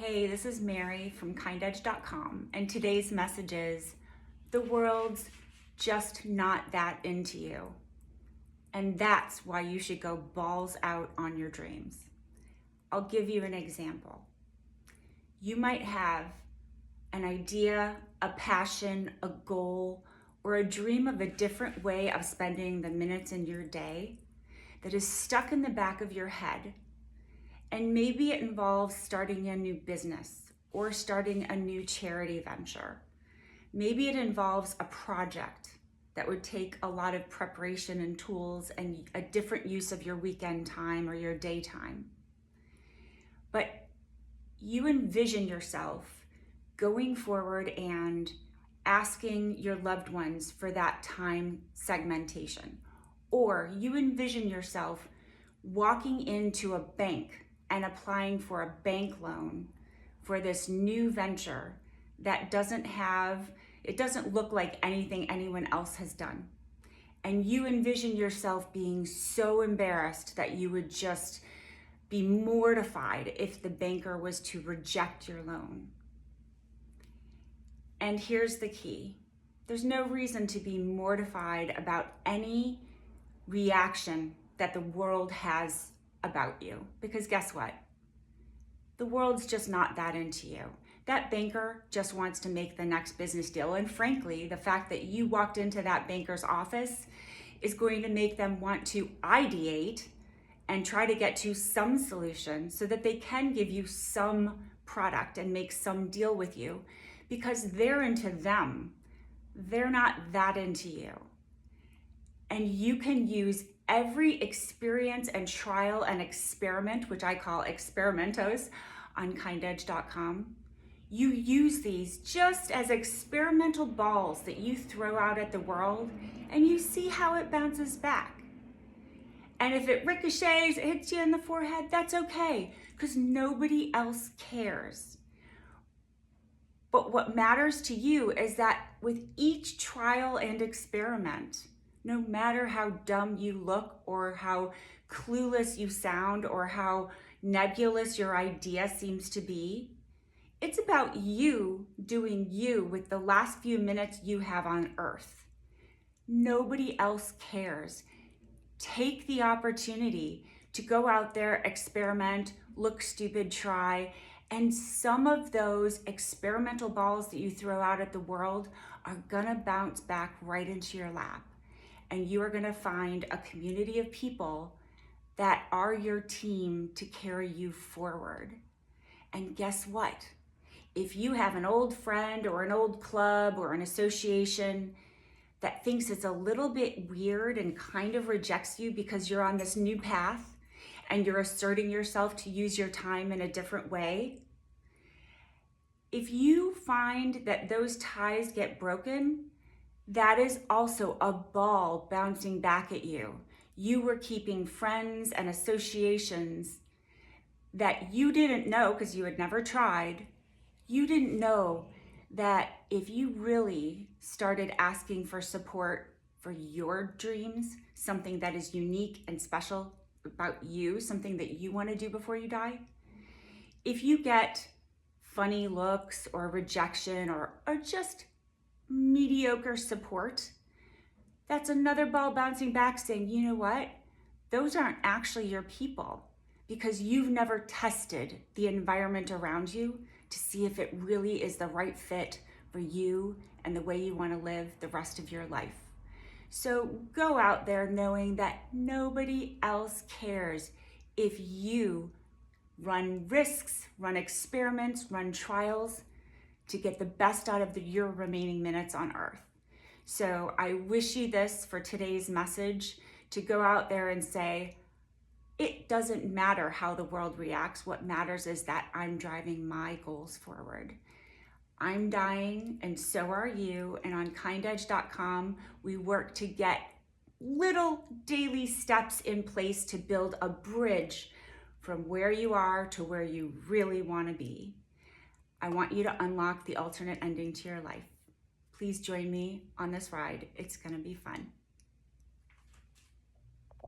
Hey, this is Mary from KindEdge.com, and today's message is, the world's just not that into you. And that's why you should go balls out on your dreams. I'll give you an example. You might have an idea, a passion, a goal, or a dream of a different way of spending the minutes in your day that is stuck in the back of your head. And maybe it involves starting a new business or starting a new charity venture. Maybe it involves a project that would take a lot of preparation and tools and a different use of your weekend time or your daytime. But you envision yourself going forward and asking your loved ones for that time segmentation. Or you envision yourself walking into a bank and applying for a bank loan for this new venture that doesn't look like anything anyone else has done. And you envision yourself being so embarrassed that you would just be mortified if the banker was to reject your loan. And here's the key. There's no reason to be mortified about any reaction that the world has about you, because guess what? The world's just not that into you. That banker just wants to make the next business deal. And frankly, the fact that you walked into that banker's office is going to make them want to ideate and try to get to some solution so that they can give you some product and make some deal with you, because they're into them. They're not that into you. And you can use every experience and trial and experiment, which I call Experimentos on KindEdge.com. You use these just as experimental balls that you throw out at the world, and you see how it bounces back. And if it ricochets, it hits you in the forehead, that's okay, because nobody else cares. But what matters to you is that with each trial and experiment, no matter how dumb you look or how clueless you sound or how nebulous your idea seems to be, it's about you doing you with the last few minutes you have on earth. Nobody else cares. Take the opportunity to go out there, experiment, look stupid, try, and some of those experimental balls that you throw out at the world are gonna bounce back right into your lap. And you are gonna find a community of people that are your team to carry you forward. And guess what? If you have an old friend or an old club or an association that thinks it's a little bit weird and kind of rejects you because you're on this new path and you're asserting yourself to use your time in a different way, if you find that those ties get broken, that is also a ball bouncing back at you. You were keeping friends and associations that you didn't know because you had never tried. You didn't know that if you really started asking for support for your dreams, something that is unique and special about you, something that you want to do before you die, if you get funny looks or rejection or just mediocre support, that's another ball bouncing back saying, you know what? Those aren't actually your people, because you've never tested the environment around you to see if it really is the right fit for you and the way you want to live the rest of your life. So go out there knowing that nobody else cares if you run risks, run experiments, run trials to get the best out of your remaining minutes on earth. So I wish you this for today's message, to go out there and say, it doesn't matter how the world reacts. What matters is that I'm driving my goals forward. I'm dying and so are you. And on KindEdge.com, we work to get little daily steps in place to build a bridge from where you are to where you really want to be. I want you to unlock the alternate ending to your life. Please join me on this ride. It's going to be fun.